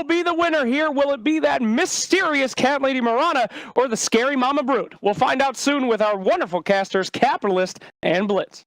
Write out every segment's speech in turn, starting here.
will be the winner here? Will it be that mysterious cat lady Mirana or the scary Mama Brute? We'll find out soon with our wonderful casters, Capitalist and Blitz.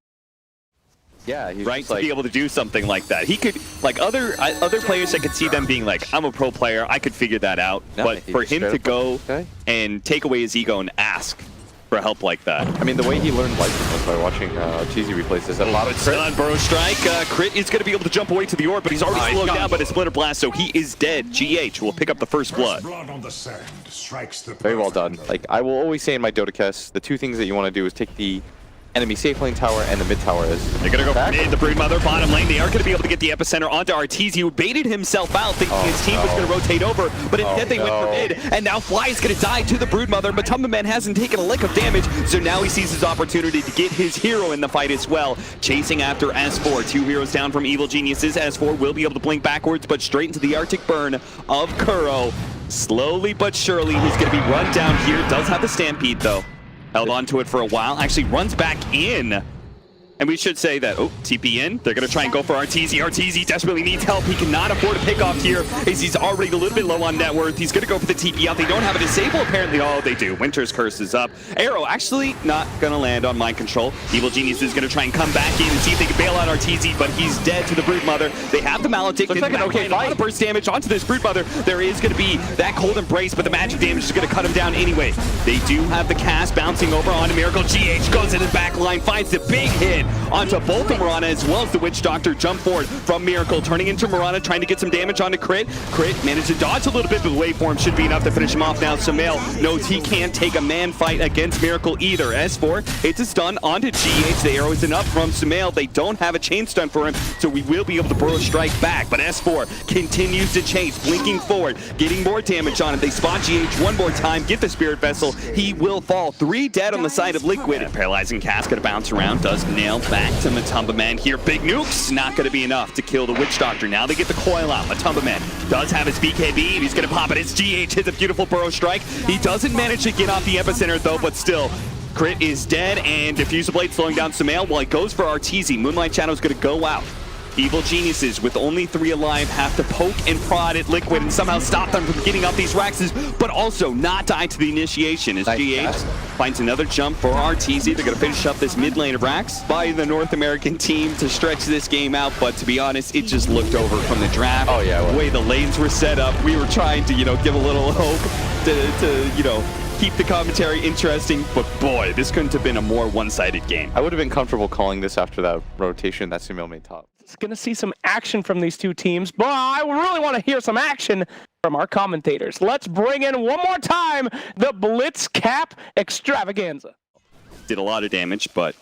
Yeah, he's right, like, to be able to do something like that. He could, like other players, I could see them being like, I'm a pro player, I could figure that out. No, but for him to go and take away his ego and ask for help like that. I mean, the way he learned Lightning was by watching Cheesy replays. Is that a lot of crit? On Burrow Strike, Crit is going to be able to jump away to the orb, but he's already slowed down by the Splitter Blast, so he is dead. GH will pick up the first blood. On the sand strikes the Very well done. Like, I will always say in my Dota the two things that you want to do is take the enemy safe lane tower and the mid tower is. They're going to go for mid, the Broodmother, bottom lane. They are going to be able to get the epicenter onto Arteezy, who baited himself out, thinking his team was going to rotate over, but instead they went for mid, and now Fly is going to die to the Broodmother. Matumba Man hasn't taken a lick of damage, so now he sees his opportunity to get his hero in the fight as well. Chasing after S4, 2 heroes down from Evil Geniuses. S4 will be able to blink backwards, but straight into the Arctic Burn of Kuro. Slowly but surely, he's going to be run down here. Does have the Stampede, though. Held on to it for a while, actually runs back in. And we should say that, TP in. They're going to try and go for Arteezy. Arteezy desperately needs help. He cannot afford a pick off here as he's already a little bit low on net worth. He's going to go for the TP out. They don't have a disable apparently. Oh, they do. Winter's Curse is up. Arrow actually not going to land on Mind Control. Evil Genius is going to try and come back in and see if they can bail out Arteezy, but he's dead to the Broodmother. They have the Maledict. Looks like an okay fight. A lot of burst damage onto this Broodmother. There is going to be that Cold Embrace, but the magic damage is going to cut him down anyway. They do have the cast bouncing over onto Miracle. GH goes in the back line, finds the big hit onto both of Mirana as well as the Witch Doctor. Jump forward from Miracle, turning into Mirana, trying to get some damage onto Crit. Crit managed to dodge a little bit, but the waveform should be enough to finish him off now. Sumail knows he can't take a man fight against Miracle either. S4 hits a stun onto GH. The arrow is enough from Sumail. They don't have a chain stun for him, so we will be able to Burrow Strike back, but S4 continues to chase, blinking forward, getting more damage on him. They spot GH one more time, get the Spirit Vessel. He will fall. 3 dead on the side of Liquid. Paralyzing Cast gonna bounce around, does nail back to Matumba Man here. Big nukes, not gonna be enough to kill the Witch Doctor. Now they get the coil out. Matumba Man does have his BKB, and he's gonna pop it. It's GH, hits a beautiful Burrow Strike. He doesn't manage to get off the epicenter though, but still, Crit is dead, and Diffusal Blade slowing down Sumail while he goes for Arteezy. Moonlight Shadow's gonna go out. Evil Geniuses, with only 3 alive, have to poke and prod at Liquid and somehow stop them from getting off these Raxes, but also not die to the initiation as GH finds another jump for Arteezy. They're going to finish up this mid lane of Rax by the North American team to stretch this game out, but to be honest, it just looked over from the draft. Oh yeah, the way the lanes were set up, we were trying to, give a little hope to keep the commentary interesting, but boy, this couldn't have been a more one-sided game. I would have been comfortable calling this after that rotation that Sumail made top. It's going to see some action from these two teams, but I really want to hear some action from our commentators. Let's bring in one more time the Blitz Cap Extravaganza. Did a lot of damage, but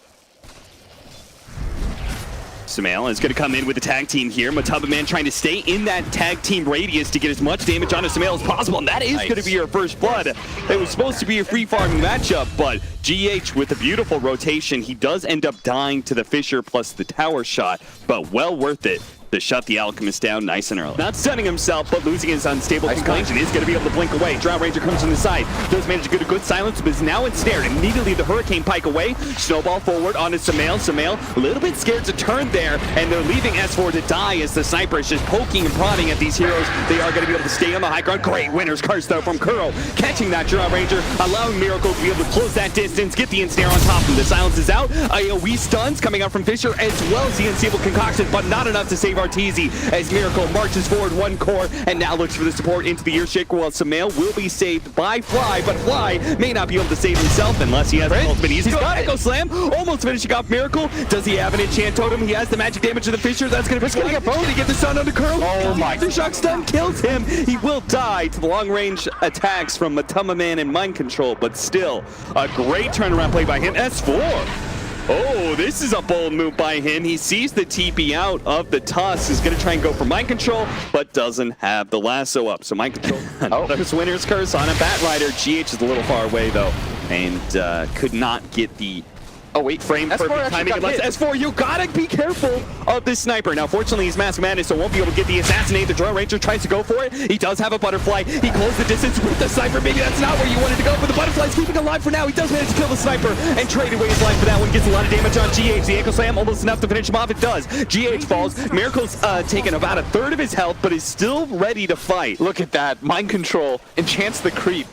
Sumail is going to come in with the tag team here. Matumba Man trying to stay in that tag team radius to get as much damage onto Sumail as possible, and that is going to be your first blood. It was supposed to be a free farming matchup, but GH with a beautiful rotation, he does end up dying to the Fissure plus the tower shot, but well worth it to shut the Alchemist down nice and early. Not stunning himself, but losing his unstable concussion is going to be able to blink away. Drow Ranger comes from the side, does manage to get a good silence, but is now ensnared. Immediately the Hurricane Pike away, Snowball forward onto Sumail. Sumail a little bit scared to turn there, and they're leaving S4 to die as the Sniper is just poking and prodding at these heroes. They are going to be able to stay on the high ground. Great Winner's Curse though from Kuro, catching that Drow Ranger, allowing Miracle to be able to close that distance, get the ensnare on top of him. The silence is out. AoE stuns coming out from Fissure as well as the unstable concoction, but not enough to save Arteezy as Miracle marches forward 1 core and now looks for the support into the Earthshake, while Sumail will be saved by Fly, but Fly may not be able to save himself unless he has an ultimate. He's got Echo Slam, almost finishing off Miracle. Does he have an enchant totem? He has the magic damage to the Fissure. That's going to be get both to get the stun on the Kuro. Oh my! The shock stun kills him. He will die to the long range attacks from Matumba Man and Mind Control, but still a great turnaround play by him. S4. Oh, this is a bold move by him. He sees the TP out of the Tusk. He's going to try and go for Mind Control, but doesn't have the lasso up. So Mind Control, another Winner's Curse on a Bat Rider. GH is a little far away, though, and could not get the Oh wait, Frame S4 perfect actually timing. got hit. S4, you gotta be careful of this sniper. Now, fortunately, he's Mask Madness, so won't be able to get the assassinate. The Drone Ranger tries to go for it. He does have a butterfly. He closed the distance with the sniper. Maybe that's not where you wanted to go, but the butterfly's keeping alive for now. He does manage to kill the sniper and trade away his life for that one. Gets a lot of damage on GH. The Echo Slam almost enough to finish him off. It does. GH falls. Miracle's taken about a third of his health, but is still ready to fight. Look at that. Mind control enchants the creep.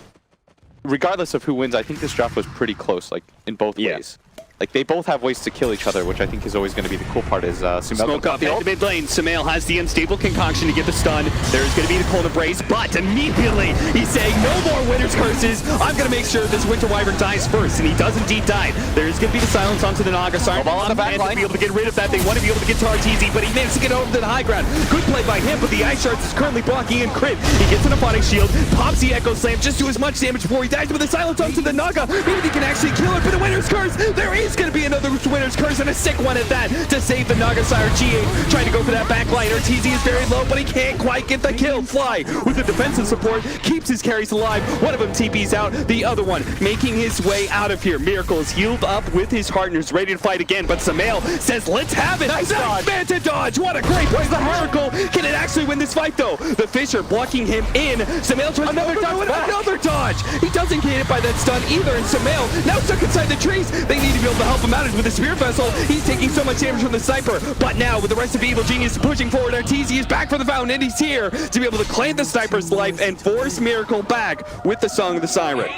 Regardless of who wins, I think this draft was pretty close, like, in both ways. Like, they both have ways to kill each other, which I think is always going to be the cool part. Is Smoke up into mid lane. Sumail has the unstable concoction to get the stun. There's going to be the cold embrace, but immediately he's saying no more winner's curses. I'm going to make sure this Winter Wyvern dies first, and he does indeed die. There's going to be the silence onto the Naga. Sorry, ball on the back line. to be able to get rid of that. They want to be able to get to RTZ, but he managed to get over to the high ground. Good play by him, but the Ice Shards is currently blocking in crit. He gets an Aphotic Shield, pops the Echo Slam, just do as much damage before he dies, but the silence onto the Naga. Maybe he can actually kill it, but a winner's curse. There is going to be another winner's curse, and a sick one at that to save the Naga Sire. GH trying to go for that backline. RTZ is very low, but he can't quite get the kill. Fly with the defensive support keeps his carries alive. One of them TP's out, the other one making his way out of here. Miracle is healed up with his partners, ready to fight again, but Sumail says, let's have it. Nice dodge. Manta dodge. What a great play. The Miracle. Can it actually win this fight, though? The Fisher blocking him in. Sumail tries another dodge. He doesn't get hit by that stun either, and Sumail now stuck inside the trees. They need to be able to help him out with the Spear Vessel. He's taking so much damage from the sniper, but now with the rest of Evil Genius pushing forward, RTZ is back for the fountain, and he's here to be able to claim the sniper's life and force Miracle back with the Song of the Siren.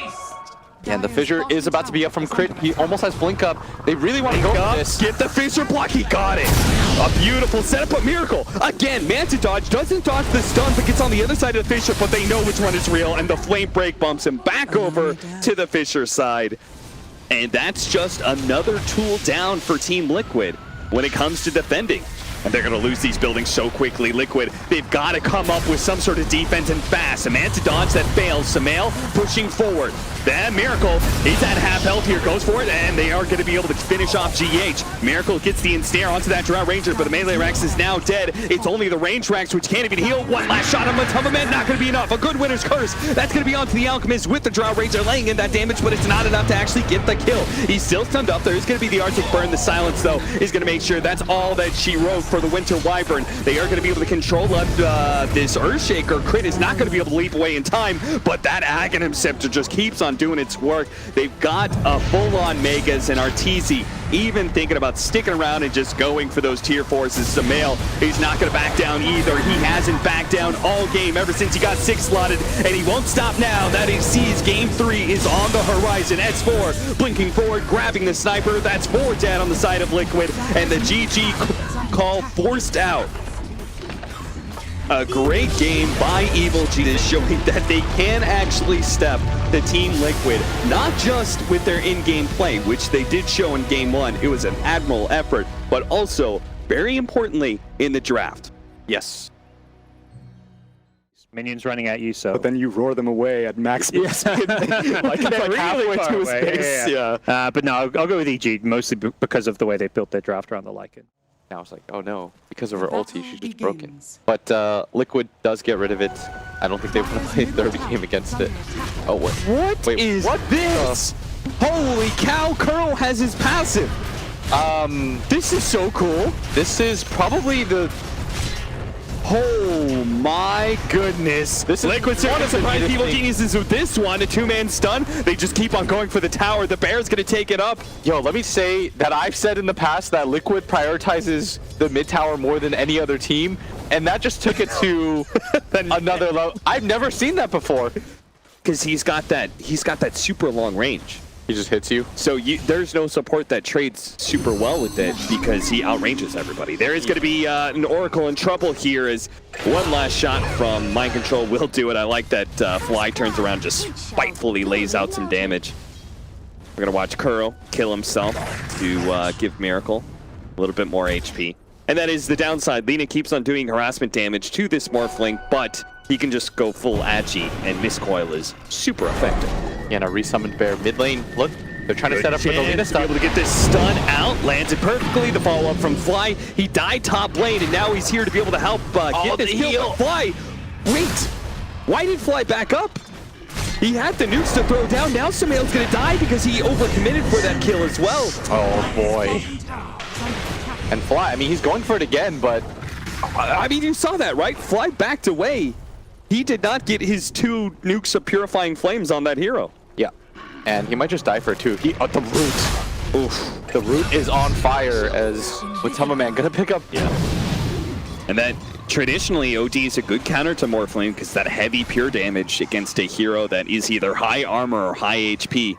Yeah, and the Fissure is about to be up from crit. He almost has blink up. They really want to go for this. Get the Fissure block. He got it. A beautiful setup, but Miracle again. Manta dodge doesn't dodge the stun, but gets on the other side of the Fissure. But they know which one is real, and the Flame Break bumps him back over to the Fissure side. And that's just another tool down for Team Liquid when it comes to defending. And they're going to lose these buildings so quickly. Liquid, they've got to come up with some sort of defense and fast. A Manta dodge that fails. Sumail pushing forward. Then Miracle, he's at half health here, goes for it, and they are going to be able to finish off GH. Miracle gets the ensnare onto that Drow Ranger, but the melee Rex is now dead. It's only the range Rex, which can't even heal. One last shot on Matubman, not going to be enough. A good winner's curse. That's going to be onto the Alchemist with the Drow Ranger laying in that damage, but it's not enough to actually get the kill. He's still stunned up. There is going to be the Arctic Burn. The silence, though, is going to make sure that's all that she wrote for the Winter Wyvern. They are going to be able to control this Earthshaker. Crit is not going to be able to leap away in time, but that Aghanim Scepter just keeps on doing its work. They've got a full-on Megas, and RTZ even thinking about sticking around and just going for those tier 4s. Sumail, he's not going to back down either. He hasn't backed down all game ever since he got 6 slotted, and he won't stop now that he sees game 3 is on the horizon. S4 blinking forward, grabbing the sniper. That's 4 dead on the side of Liquid, and the GG call forced out. A great game by Evil Genius, showing that they can actually step the Team Liquid, not just with their in-game play, which they did show in Game 1. It was an admirable effort, but also, very importantly, in the draft. Yes. Minions running at you, so. But then you roar them away at max speed. like halfway to his base. Yeah. But no, I'll go with EG, mostly because of the way they built their draft around the Lycan. I was like, oh no, because of her ulti, she's just broken. But Liquid does get rid of it. I don't think they want to play a third game against it. Oh, what? What is this? Holy cow, Kuro has his passive. This is so cool. This is probably the... Oh my goodness. This is Liquid certainly surprised Evil Geniuses with this one. A 2-man stun. They just keep on going for the tower. The Bear's going to take it up. Yo, let me say that I've said in the past that Liquid prioritizes the mid tower more than any other team, and that just took it to another level. I've never seen that before. Because he's got that super long range. He just hits you. So there's no support that trades super well with it because he outranges everybody. There is going to be an Oracle in trouble here as one last shot from Mind Control will do it. I like that Fly turns around, just spitefully lays out some damage. We're going to watch Kuro kill himself to give Miracle a little bit more HP. And that is the downside. Lina keeps on doing harassment damage to this Morphling, but he can just go full Agi, and Miscoil is super effective. Yeah, and a resummoned Bear mid lane. Look, they're trying to set up for the Lina stun. Be able to get this stun out, lands it perfectly. The follow-up from Fly. He died top lane, and now he's here to be able to help get this kill. Fly, wait, why did Fly back up? He had the nukes to throw down. Now Sumail's gonna die because he overcommitted for that kill as well. Oh boy. And Fly, I mean, he's going for it again, but I mean, you saw that, right? Fly backed away. He did not get his 2 nukes of purifying flames on that hero. yeah. And he might just die for it too. The root. Oof. The root is on fire as Matubman gonna pick up. Yeah. And that traditionally OD is a good counter to Morphling because that heavy pure damage against a hero that is either high armor or high HP.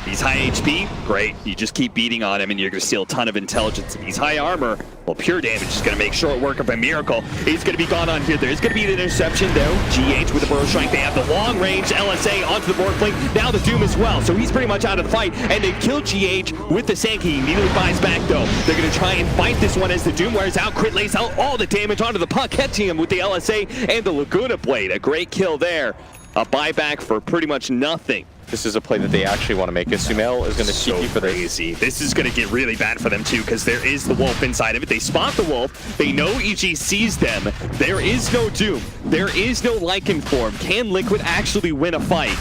He's high HP, great. You just keep beating on him and you're going to steal a ton of intelligence. If he's high armor, well, pure damage is going to make short work of a Miracle. He's going to be gone on here. There's going to be an interception, though. GH with the Burrow Strike. They have the long-range LSA onto the Morphling. Now the Doom as well, so he's pretty much out of the fight. And they kill GH with the Sank. He immediately buys back, though. They're going to try and fight this one as the Doom wears out. Crit lays out all the damage onto the puck, catching him with the LSA and the Laguna Blade. A great kill there. A buyback for pretty much nothing. This is a play that they actually want to make. Sumail is going to seek you for this. Crazy. This is going to get really bad for them too, because there is the wolf inside of it. They spot the wolf. They know EG sees them. There is no Doom. There is no Lycan form. Can Liquid actually win a fight?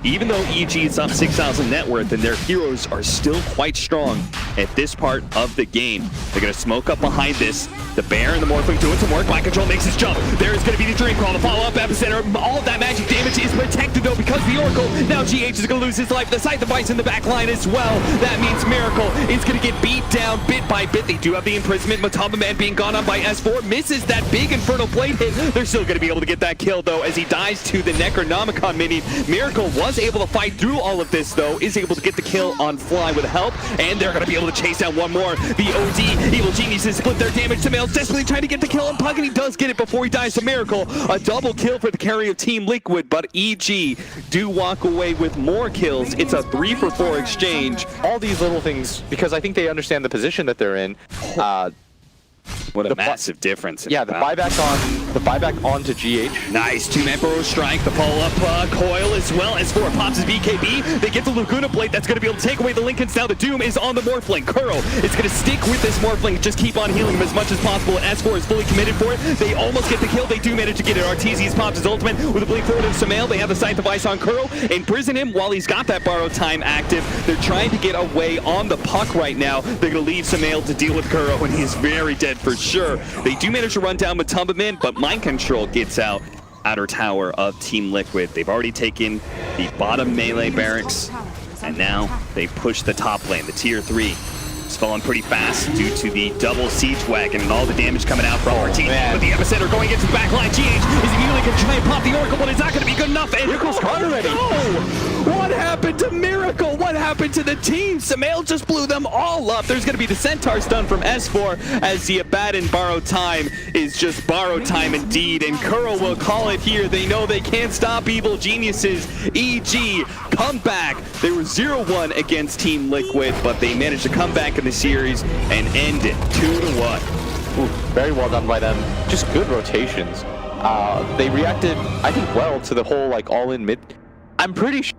Even though EG is up 6,000 net worth and their heroes are still quite strong at this part of the game. They're going to smoke up behind this. The Bear and the Morphling doing some work. Mind Control makes his jump. There is going to be the Dream Crawl, the follow-up epicenter. All of that magic damage is protected though because the Oracle. Now GH is going to lose his life. The Sight Device in the back line as well. That means Miracle is going to get beat down bit by bit. They do have the imprisonment. Matubman being gone on by S4. Misses that big Infernal Blade hit. They're still going to be able to get that kill though as he dies to the Necronomicon mini. Miracle was able to fight through all of this though, is able to get the kill on Fly with help, and they're going to be able to chase down one more. The OD Evil Geniuses split their damage. Sumail's desperately trying to get the kill on Pug, and he does get it before he dies to Miracle. A double kill for the carry of Team Liquid, but EG do walk away with more kills. It's a 3-for-4 exchange. All these little things, because I think they understand the position that they're in. What a massive difference. Yeah, the buyback onto GH. Nice 2-man Burrow Strike, the pull-up coil as well as for pops his BKB. They get the Laguna Blade that's going to be able to take away the Lincolns. Now the Doom is on the Morphling. Kuro is going to stick with this Morphling, just keep on healing him as much as possible, and S4 is fully committed for it. They almost get the kill. They do manage to get it. Arteezy's pops his ultimate with a blink forward of Sumail. They have the Sight Device on Kuro, imprison him while he's got that borrow time active. They're trying to get away on the puck right now. They're going to leave Sumail to deal with Kuro, and he's very dead for sure. They do manage to run down Matubman, but Mind Control gets out. Outer tower of Team Liquid. They've already taken the bottom melee barracks, and now they push the top lane, the tier 3. It's falling pretty fast due to the double siege wagon and all the damage coming out from our team. With the epicenter going into the back line, GH is immediately going to try and pop the Oracle, but it's not going to be good enough. And Miracle's gone already. What happened to Miracle? What happened to the team? Sumail just blew them all up. There's going to be the Centaur stun from S4 as the Abaddon borrow time is just borrow time indeed. And Kuro will call it here. They know they can't stop Evil Geniuses. EG come back. They were 0-1 against Team Liquid, but they managed to come back in the series and end it 2-1. Ooh, very well done by them. Just good rotations. They reacted, I think, well to the whole like all-in mid. I'm pretty sure